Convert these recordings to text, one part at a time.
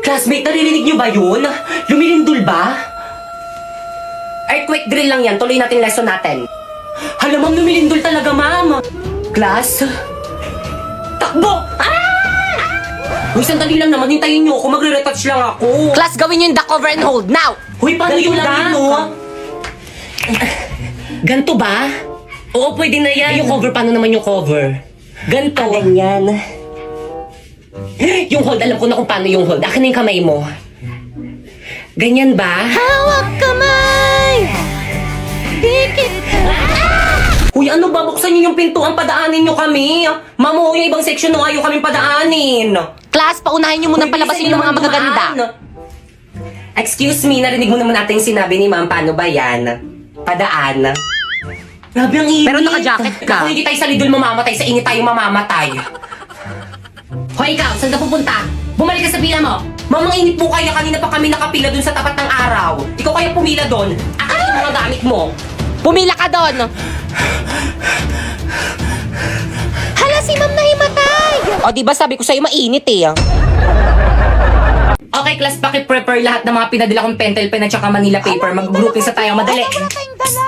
Classmate, naririnig niyo ba yun? Lumilindol ba? Earthquake drill lang yan. Tuloy natin lesson natin. Hala, ma'am, lumilindol talaga, ma'am. Class? Takbo! Uy, sandali lang naman. Hintayin niyo ako. Magre-retouch lang ako. Class, gawin nyo yung duck over and hold. Now! Uy, paano Ganito yung lang lang, yun, no? Ganto ba? Oo, pwede na yan. Yung cover, paano naman yung cover? Ganto. Ganyan. Yung hold, alam ko na kung paano yung hold. Akin na yung kamay mo. Ganyan ba? Hawak kamay! Dikit Uy, ano ba? Buksan niyo yung pintuan, padaanin niyo kami. Mamo, yung ibang section no, ayaw kami padaanin. Class, paunahin nyo munang Uy, palabasin bilisan yung mga naman magaganda. dumaan. Excuse me, narinig mo naman natin yung sinabi ni ma'am. Paano ba yan? Padaan. Grabe ang init. Pero naka-jacket ka. Kung hindi tayo sa lidol mamamatay, sa init tayo mamamatay. Hoy ikaw, saan ka pupunta? Bumalik ka sa pila mo. Mamang init po kaya, kanina pa kami nakapila dun sa tapat ng araw. Ikaw kaya pumila dun. Akin yung mga gamit mo. Pumila ka doon! Hala, si ma'am nahimatay! O, di ba sabi ko sa'yo mainit eh. Okay, class, paki-prepare lahat ng mga pinadala kong pentel pen at saka Manila paper. Mag-grouping sa tayo, madali. Wala tayong dala.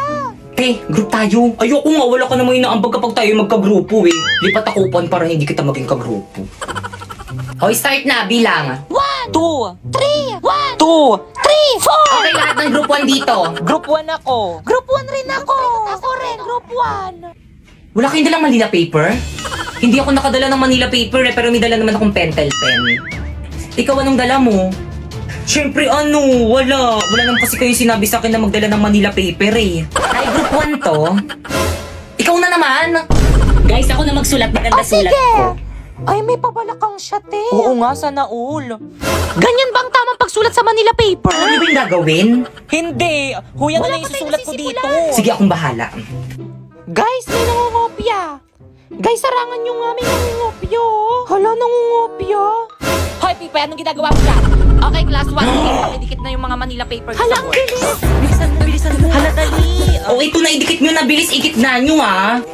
Group tayo. Ayoko nga, wala ka namang inaambag kapag tayo magka-grupo eh. Lipat ako upuan para hindi kita maging ka-grupo. Hoy, start na, bilang. 1, 2, 3, 1, 2, 3, 4! Okay, lahat ng group 1 dito. Group 1 ako. Group 1 rin ako. Ako rin, group 1. Wala kayong dalang Manila paper? Hindi ako nakadala ng Manila paper eh, pero may dala naman akong pentel pen. Ikaw, anong dala mo? Siyempre ano, wala. Wala naman kasi kayo sinabi sa akin na magdala ng Manila paper eh. Ay, group 1 to. Ikaw na naman. Guys, ako na magsulat. Maganda sulat ko. Ay, may pabalakang shot eh. Oo nga, sana all. Ganyan bang tamang pagsulat sa Manila paper? Ano ba yung gagawin? Hindi! Huyan Wala na lang pa tayong isusulat ko nasisimulan. dito. Sige, akong bahala. Guys, may nangungopya. Guys, sarangan nyo nga, may nangungopya. Hala, nangungopya. Hoy, Pipa, anong ginagawa mo dyan? Okay, class 1. Pakidikit na yung mga Manila paper Hala, sa ang board. bilis. Bilisan mo. Hala, dali. O, ito na, idikit nyo na. Bilis, ikit na nyo ah.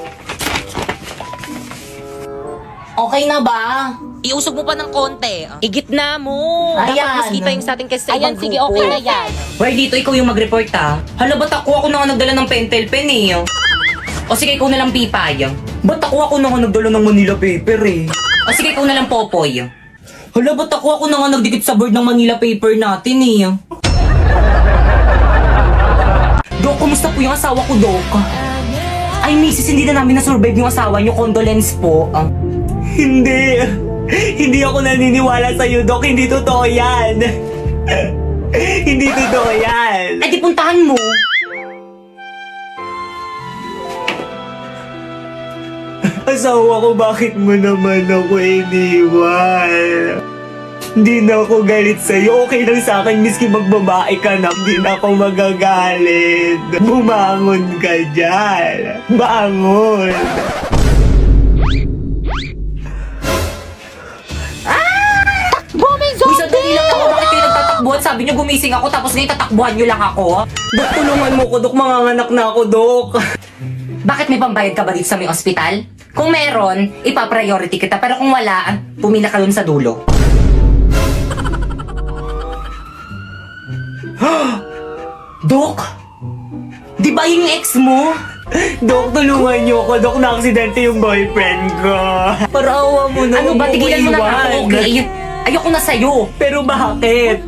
Okay na ba? Iusog mo pa ng konti. Igitna mo. Ayan. Dapat mas kita yung sa atin kasi sa Ayan, ibang sige, grupo. okay na yan. Well, dito ikaw yung mag-report ah. Hala, ba't ako na nga nagdala ng pentel pen eh. O sige, ikaw na lang Pipay. Ba't ako na nga nagdala ng Manila paper eh. O sige, ikaw na lang Popoy. Hala, ba't ako na nga nagdikit sa board ng Manila paper natin eh. Dok, kumusta po yung asawa ko, Dok? Ay, misis, hindi na namin na-survive yung asawa niyo. Condolence po. Hindi. Hindi ako naniniwala sa'yo, Dok. Hindi totoo yan. Hindi totoo yan. Eh, di puntahan mo. Asawa ko, bakit mo naman ako iniwan? Hindi na ako galit sa'yo. Okay lang sa akin, miski magbabae ka na. Hindi na ako magagalit. Bumangon ka dyan. Bangon. Booming Uy, sandali lang ako. Bakit kayo nagtatakbuhan? Sabi niyo gumising ako tapos ngayon tatakbuhan niyo lang ako. Dok, tulungan mo ko, Dok. Manganganak na ako, Dok. Bakit may pambayad ka ba dito sa may ospital? Kung meron, ipa-priority kita. Pero kung wala, pumila ka dun sa dulo. Dok! Di ba yung ex mo? Dok, tulungan niyo ako. Dok, na-aksidente yung boyfriend ko. Parawa mo na. Ano ba, tigilan mo na nga ako, okay? Ayoko na sa'yo. Pero bakit?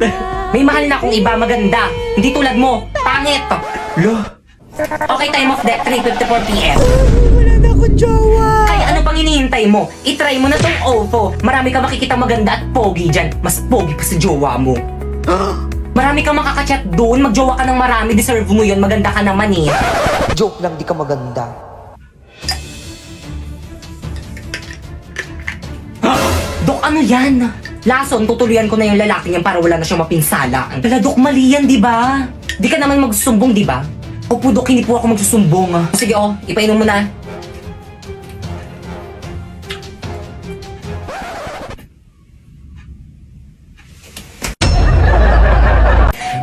May mahal na akong iba maganda. Hindi tulad mo. Pangit. Lo? Okay, time of death, 3:54 p.m. Wala na akong jowa. Kaya ano pang hinihintay mo? I-try mo na tong OVO. Marami ka makikita maganda at pogi dyan. Mas pogi pa sa jowa mo. Marami kang makakachat doon. Magjowa ka ng marami. Deserve mo yun. Maganda ka naman eh. Joke lang, di ka maganda. Dok, ano yan? Lason, tutuluyan ko na yung lalaki niyan para wala na siyang mapinsala. Tala, Dok, mali yan, di ba? Di ka naman magsusumbong, di ba? Opo, Dok, hindi po ako magsusumbong. Sige, ipainom mo na.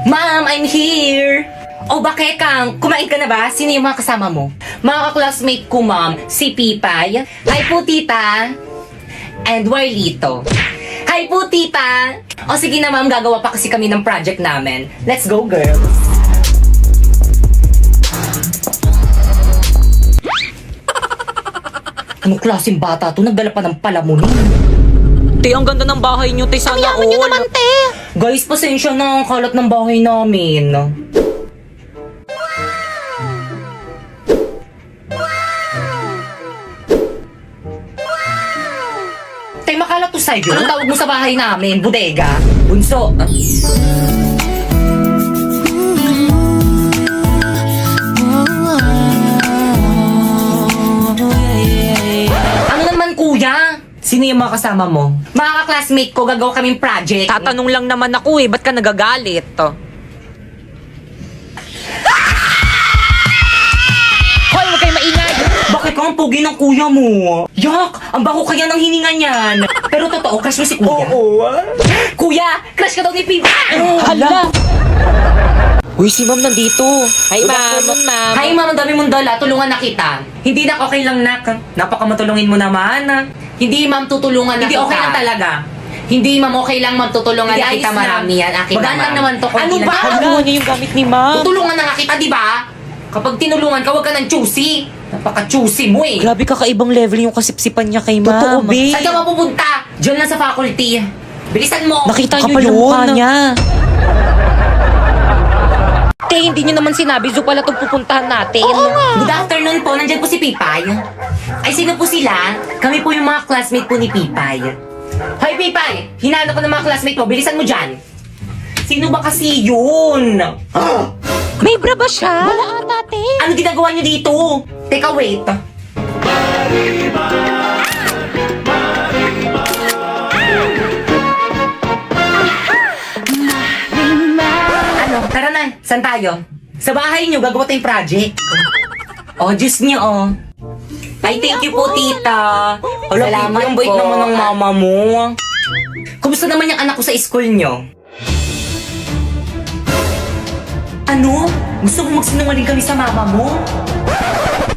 Ma'am, I'm here! Oh, bakit Kang? Kumain ka na ba? Sino yung mga kasama mo? Mga ka-classmate ko, ma'am. Si Pipay. Hi po, tita. And Warlito. Hi po, tita! O sige na ma'am, gagawa pa kasi kami ng project namin. Let's go, girls! Anong klaseng bata to? Nagdala pa ng palamunin. Te, ang ganda ng bahay nyo, te. Sana Yaman nyo naman, te. Guys, pasensya na ang kalat ng bahay namin. Tay, makalat to sa'yo. Anong tawag mo sa bahay namin? Bodega? Bunso? Ano naman, kuya? Sino yung mga kasama mo? Mga ka-classmate ko, gagawa kaming project. Tatanong lang naman ako eh, ba't ka nagagalit? Hoy, huwag kayo maingay! Bakit ka ang pugi ng kuya mo? Yak! Ang baho kaya ng hininga niyan. Pero totoo, crush mo si kuya? Oo. Kuya, crush ka daw ni Pipa! Hala! Uy, si ma'am nandito. Hi, ma'am. Ma'am. Hi, ma'am, ang dami mong dala. Tulungan na kita. Hindi na okay lang, nak. Napakamatulungin mo naman. Hindi, ma'am, tutulungan na kita. Hindi, okay lang talaga. Hindi, ma'am, okay lang, ma'am, tutulungan na kita. Marami yan. Akin na, lang naman to. Ano ba? Haluan niya yung gamit ni ma'am. Tutulungan na nga kita, di ba? Kapag tinulungan ka, huwag ka ng choosy. Napaka-choosy mo eh. Grabe kakaibang level yung kasipsipan niya kay ma'am. Totoo, babe. Saan ka mapupunta? Diyan lang sa faculty. Bilisan mo. Nakita niyo Kapal ng yun? mukha niya. Te, hindi niyo naman sinabi. Zo pala itong pupuntahan natin. Good afternoon po. Nandiyan po si Pipay. Ay, sino po sila? Kami po yung mga classmate po ni Pipay. Hoy, Pipay! Hinanap ko ng mga classmate mo. Bilisan mo dyan. Sino ba kasi yun? May bra ba siya? Wala ata, te. Ano ginagawa niyo dito? Teka, wait. Ano? Tara na. Saan tayo? Sa bahay niyo, gagawa tayong project. Oh, juice niyo, oh. Ay, thank you po, tita. Salamat po. Ang bait naman ng mama mo. Kumusta naman yung anak ko sa school niyo? Ano? Gusto mo magsinungaling kami sa mama mo?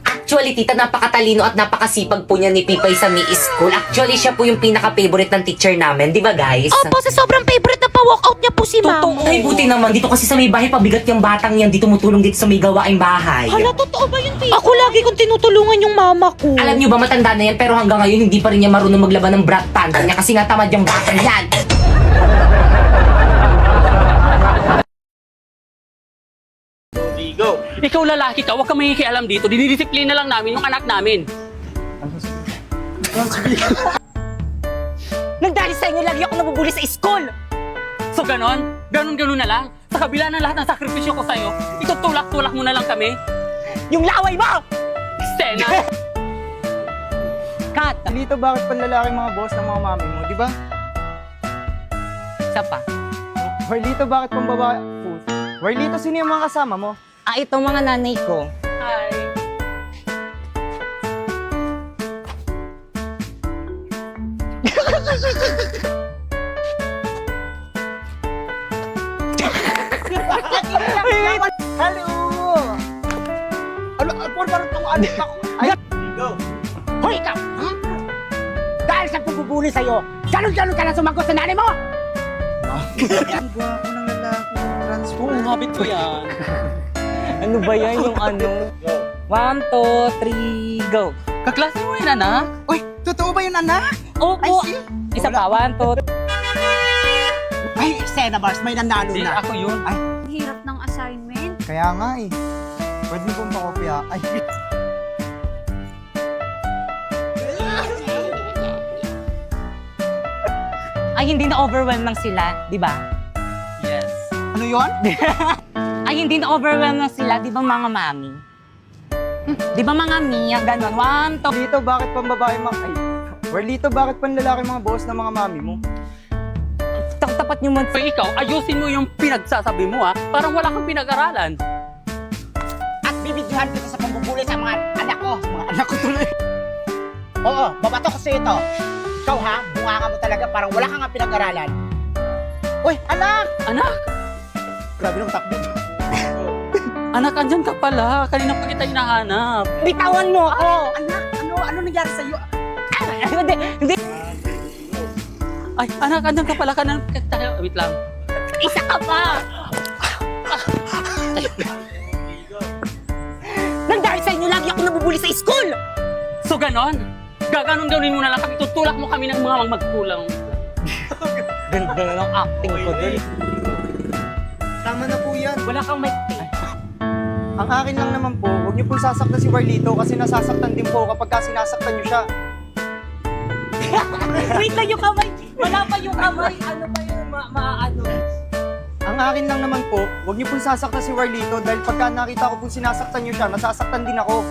Actually, tita, napakatalino at napakasipag po niya ni Pipay sa Mi School. Actually, siya po yung pinaka-favorite ng teacher namin. Di ba, guys? Opo, sa sobrang favorite na pa-walkout niya po si ma'am. Totoo. Ay, buti naman. Dito kasi sa may bahay, pabigat yung batang yan. Dito tumutulong dito sa may gawaing bahay. Hala, totoo ba yun, tita? Ako lagi kong tinutulungan yung mama ko. Alam niyo ba, matanda na yan, pero hanggang ngayon, hindi pa rin niya marunong maglaban ng brat panda niya kasi nga tamad yung batang yan. Go. Ikaw lalaki ka, huwag kang makikialam dito. Dinidisiplina lang namin yung anak namin. Nagdali sa inyo, lagi ako nabubuli sa school. So ganon? Ganon na lang? Sa kabila ng lahat ng sakripisyo ko sa'yo, itutulak-tulak mo na lang kami? Yung laway mo! Stena! Kat! Lito, bakit panlalaki mga boss ng mga mami mo, di ba? Isa pa. Warlito, bakit pambabae? Warlito, sino yung mga kasama mo? Ah, ito mga nanay ko. Hi! Hello! Ano, parang itong anak ako. Ay, go! Hoy, ikaw! Dahil sa pagpupuli sa'yo, galon-galon ka na sumagot sa nanay mo! Ang gwapo ng lalaki. Transform. Habit ko yan. Ano ba yan yung ano? 1, 2, 3, go. Kaklase mo yun, anak? Uy, totoo ba yun, anak? Opo. Isa pa, 1, 2, Ay, Sena Bars, may nanalo Hindi, na. ako yun. Hirap ng assignment. Kaya nga eh. Pwede mo pong pakopya. Ay, Ay, hindi na-overwhelm lang sila, di ba? Yes. ano yun? Ay, hindi na-overwhelm lang sila, di ba mga mami? Di ba mga miya, ganon? 1, 2, Lito, bakit pambabae mga... Ay, Warlito, bakit panlalaki mga boss ng mga mami mo? tapat nyo man. Pero ikaw, ayusin mo yung pinagsasabi mo, ha? Parang wala kang pinag-aralan. At bibidyohan kita sa pambubuli sa mga anak ko. Mga anak ko tuloy. Oo, babato ko sa'yo ito. Ikaw ha, bunga mo talaga, parang wala kang nga pinag-aralan. Uy, anak! Anak! Grabe nung takbo. Anak, andyan ka pala. Kanina pa kita hinahanap. Bitawan mo ako! Anak, ano nangyari sa'yo? Hindi, hindi. Ay, anak, andun ka pala ka ng... Wait lang. Isa ka pa! Nang dahil sa inyo, lagi ako nabubuli sa school! So ganon? Gaganon-ganonin mo na lang kami. Tutulak mo kami ng mga magkulang. Ganda na ng acting ko dun. Tama na po yan. Wala kang may... Ang akin lang naman po, huwag niyo pong sasaktan si Warlito kasi nasasaktan din po kapag sinasaktan niyo siya. Wait lang yung kamay! Wala pa yung kamay! Ano ba yun? Ano? Ang akin lang naman po, huwag niyo pong sasaktan si Warlito dahil pagka nakita ko pong sinasaktan niyo siya, nasasaktan din ako.